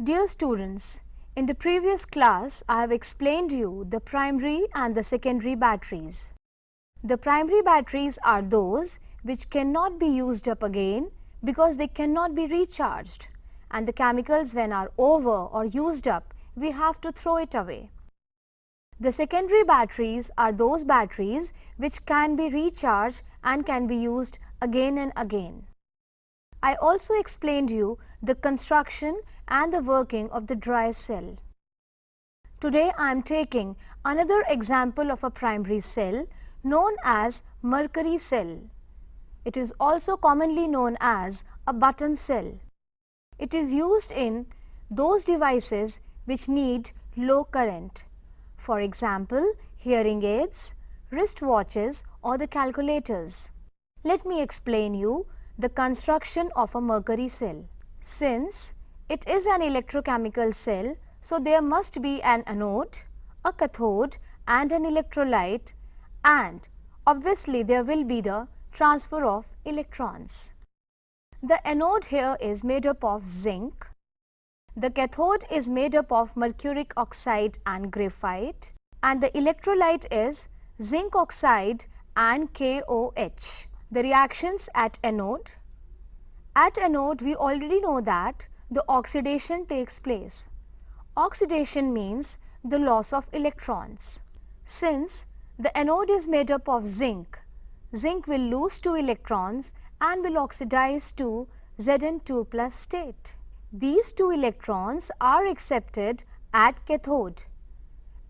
Dear students, in the previous class I have explained you the primary and the secondary batteries. The primary batteries are those which cannot be used up again because they cannot be recharged, and the chemicals when are over or used up we have to throw it away. The secondary batteries are those batteries which can be recharged and can be used again and again. I also explained you the construction and the working of the dry cell. Today I am taking another example of a primary cell known as Mercury Cell. It is also commonly known as a button cell. It is used in those devices which need low current. For example, hearing aids, wristwatches or the calculators. Let me explain you the construction of a mercury cell. Since it is an electrochemical cell, so there must be an anode, a cathode and an electrolyte, and obviously there will be the transfer of electrons. The anode here is made up of zinc. The cathode is made up of mercuric oxide and graphite, and the electrolyte is zinc oxide and KOH. The reactions at anode. At anode, we already know that the oxidation takes place. Oxidation means the loss of electrons. Since the anode is made up of zinc, zinc will lose 2 electrons and will oxidize to Zn2 plus state. These 2 electrons are accepted at cathode,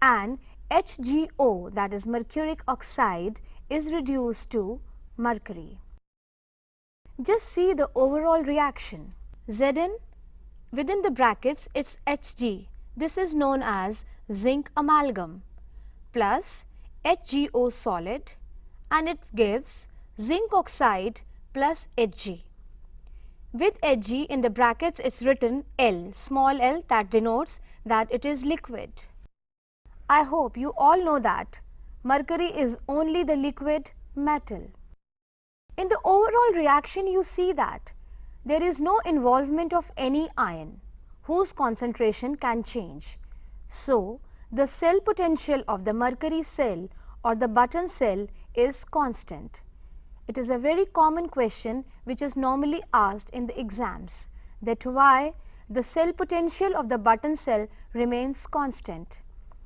and HgO, that is mercuric oxide, is reduced to mercury. Just see the overall reaction. Zn, within the brackets it's Hg, this is known as zinc amalgam, plus HgO solid, and it gives zinc oxide plus Hg. With Hg in the brackets it's written L, small l, that denotes that it is liquid. I hope you all know that mercury is only the liquid metal. In the overall reaction you see that there is no involvement of any ion whose concentration can change. So, the cell potential of the mercury cell or the button cell is constant. It is a very common question which is normally asked in the exams, that why the cell potential of the button cell remains constant,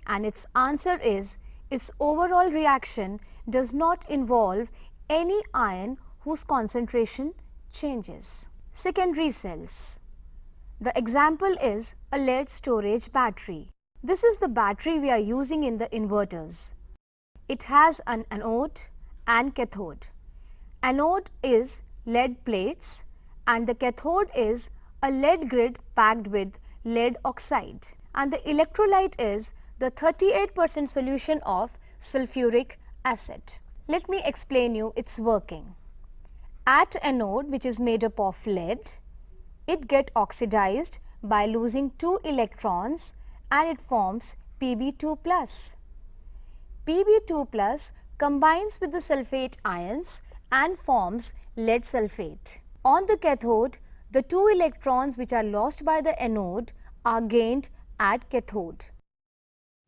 and its answer is its overall reaction does not involve any ion whose concentration changes. Secondary cells. The example is a lead storage battery. This is the battery we are using in the inverters. It has an anode and cathode. Anode is lead plates and the cathode is a lead grid packed with lead oxide, and the electrolyte is the 38% solution of sulfuric acid. Let me explain you its working. At anode, which is made up of lead, it gets oxidized by losing 2 electrons and it forms Pb2+. Pb2+ combines with the sulfate ions and forms lead sulfate. On the cathode, the 2 electrons which are lost by the anode are gained at cathode.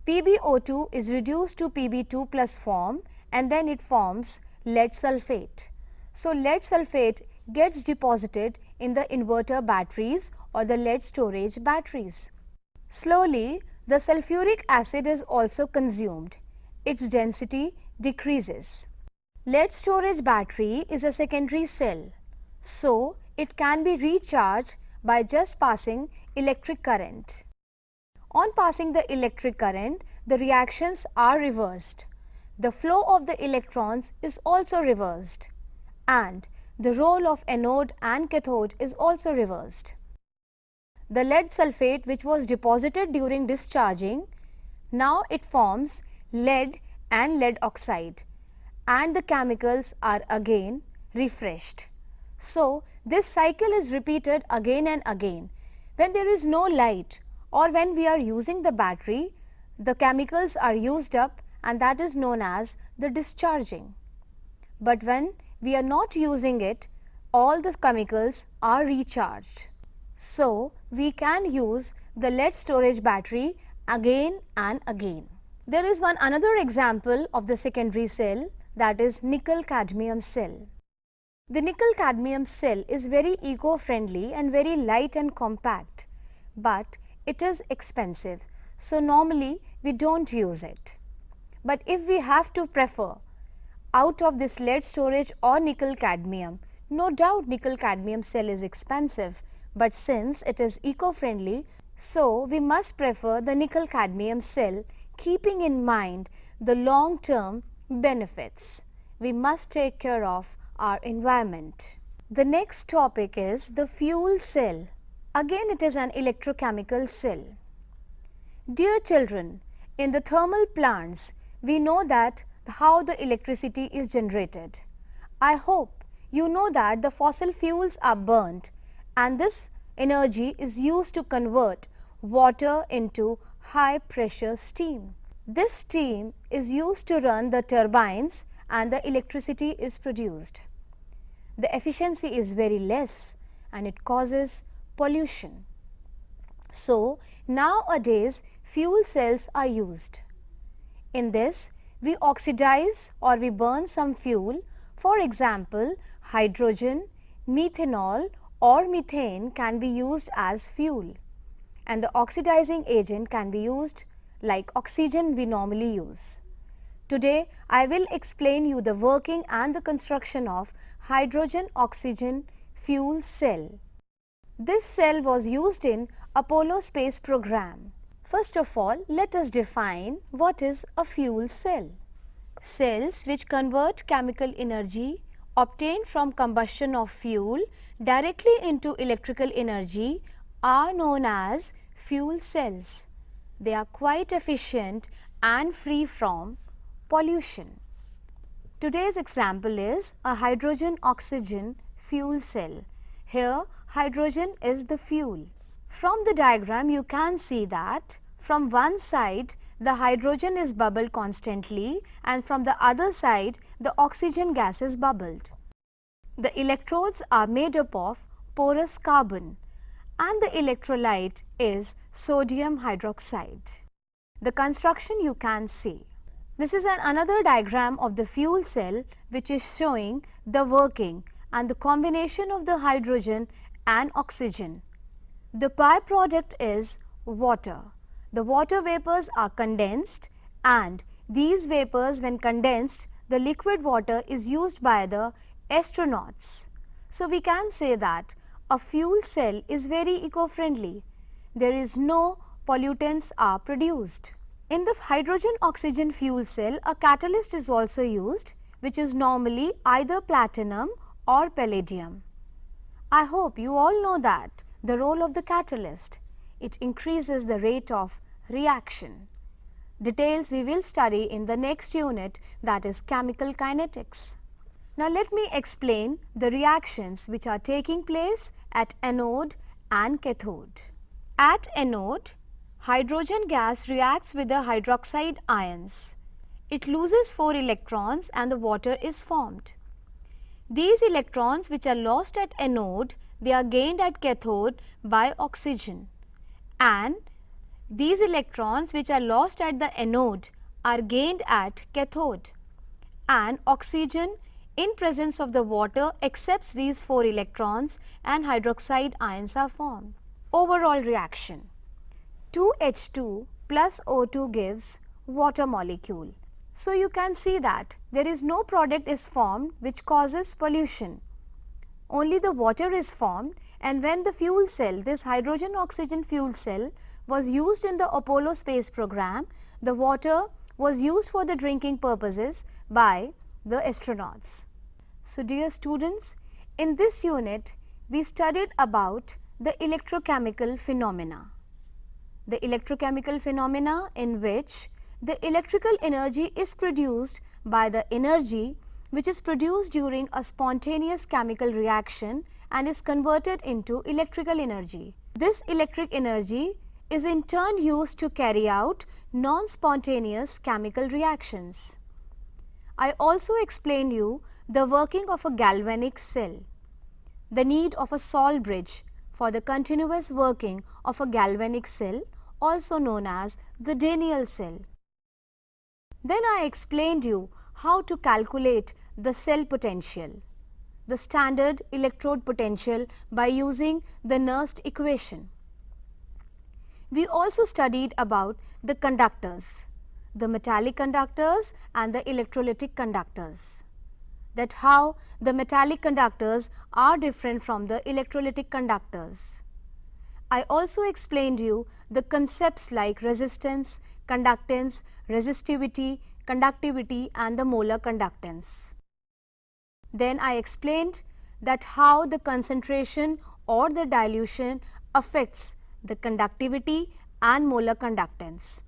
PbO2 is reduced to Pb2+ form and then it forms lead sulfate. So, lead sulfate gets deposited in the inverter batteries or the lead storage batteries. Slowly, the sulfuric acid is also consumed. Its density decreases. Lead storage battery is a secondary cell, so it can be recharged by just passing electric current. On passing the electric current, the reactions are reversed. The flow of the electrons is also reversed, and the role of anode and cathode is also reversed. The lead sulfate which was deposited during discharging, now it forms lead and lead oxide, and the chemicals are again refreshed. So, this cycle is repeated again and again. When there is no light or when we are using the battery, the chemicals are used up, and that is known as the discharging. But when we are not using it, all the chemicals are recharged. So, we can use the lead storage battery again and again. There is one another example of the secondary cell, that is nickel-cadmium cell. The nickel-cadmium cell is very eco-friendly and very light and compact, but it is expensive, so normally we don't use it. But if we have to prefer out of this lead storage or nickel-cadmium, no doubt nickel-cadmium cell is expensive, but since it is eco-friendly, so we must prefer the nickel-cadmium cell, keeping in mind the long-term benefits. We must take care of our environment. The next topic is the fuel cell. Again, it is an electrochemical cell. Dear children, in the thermal plants, we know that how the electricity is generated. I hope you know that the fossil fuels are burnt and this energy is used to convert water into high pressure steam. This steam is used to run the turbines and the electricity is produced. The efficiency is very less and it causes pollution. So, nowadays fuel cells are used. In this, we oxidize or we burn some fuel, for example, hydrogen, methanol or methane can be used as fuel, and the oxidizing agent can be used like oxygen we normally use. Today, I will explain you the working and the construction of hydrogen-oxygen fuel cell. This cell was used in Apollo space program. First of all, let us define what is a fuel cell. Cells which convert chemical energy obtained from combustion of fuel directly into electrical energy are known as fuel cells. They are quite efficient and free from pollution. Today's example is a hydrogen-oxygen fuel cell. Here, hydrogen is the fuel. From the diagram, you can see that from one side, the hydrogen is bubbled constantly and from the other side, the oxygen gas is bubbled. The electrodes are made up of porous carbon and the electrolyte is sodium hydroxide. The construction you can see. This is another diagram of the fuel cell which is showing the working and the combination of the hydrogen and oxygen. The byproduct is water. The water vapors are condensed and these vapors, when condensed, the liquid water is used by the astronauts. So we can say that a fuel cell is very eco-friendly. There is no pollutants are produced. In the hydrogen-oxygen fuel cell, a catalyst is also used, which is normally either platinum or palladium. I hope you all know that the role of the catalyst. It increases the rate of reaction. Details we will study in the next unit, that is chemical kinetics. Now let me explain the reactions which are taking place at anode and cathode. At anode, hydrogen gas reacts with the hydroxide ions. It loses 4 electrons and the water is formed. These electrons which are lost at anode, they are gained at cathode by oxygen, and these electrons which are lost at the anode are gained at cathode, and oxygen in presence of the water accepts these 4 electrons and hydroxide ions are formed. Overall reaction: 2H2 plus O2 gives water molecule. So you can see that there is no product is formed which causes pollution. Only the water is formed, and when the fuel cell, this hydrogen oxygen fuel cell, was used in the Apollo space program, the water was used for the drinking purposes by the astronauts. So dear students, in this unit we studied about the electrochemical phenomena. The electrochemical phenomena in which the electrical energy is produced by the energy which is produced during a spontaneous chemical reaction and is converted into electrical energy. This electric energy is in turn used to carry out non-spontaneous chemical reactions. I also explained you the working of a galvanic cell, the need of a Celle bridge for the continuous working of a galvanic cell, also known as the Daniell cell. Then I explained you how to calculate the cell potential, the standard electrode potential, by using the Nernst equation. We also studied about the conductors, the metallic conductors and the electrolytic conductors, that how the metallic conductors are different from the electrolytic conductors. I also explained you the concepts like resistance, conductance, resistivity, conductivity and the molar conductance. Then I explained that how the concentration or the dilution affects the conductivity and molar conductance,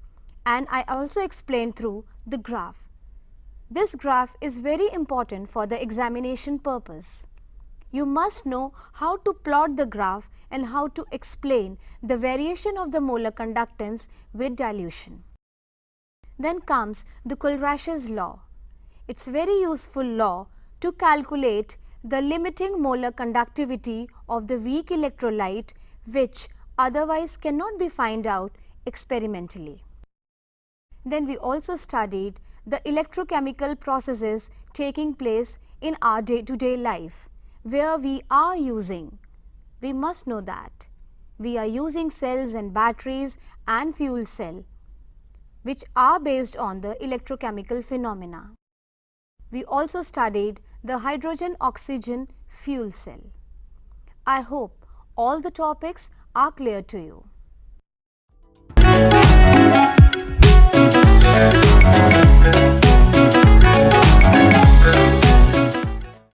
and I also explained through the graph. This graph is very important for the examination purpose. You must know how to plot the graph and how to explain the variation of the molar conductance with dilution. Then comes the Kohlrash's law. It's very useful law to calculate the limiting molar conductivity of the weak electrolyte, which otherwise cannot be found out experimentally. Then we also studied the electrochemical processes taking place in our day-to-day life, where we must know that we are using cells and batteries and fuel cell, which are based on the electrochemical phenomena. We also studied the hydrogen-oxygen fuel cell. I hope all the topics are clear to you.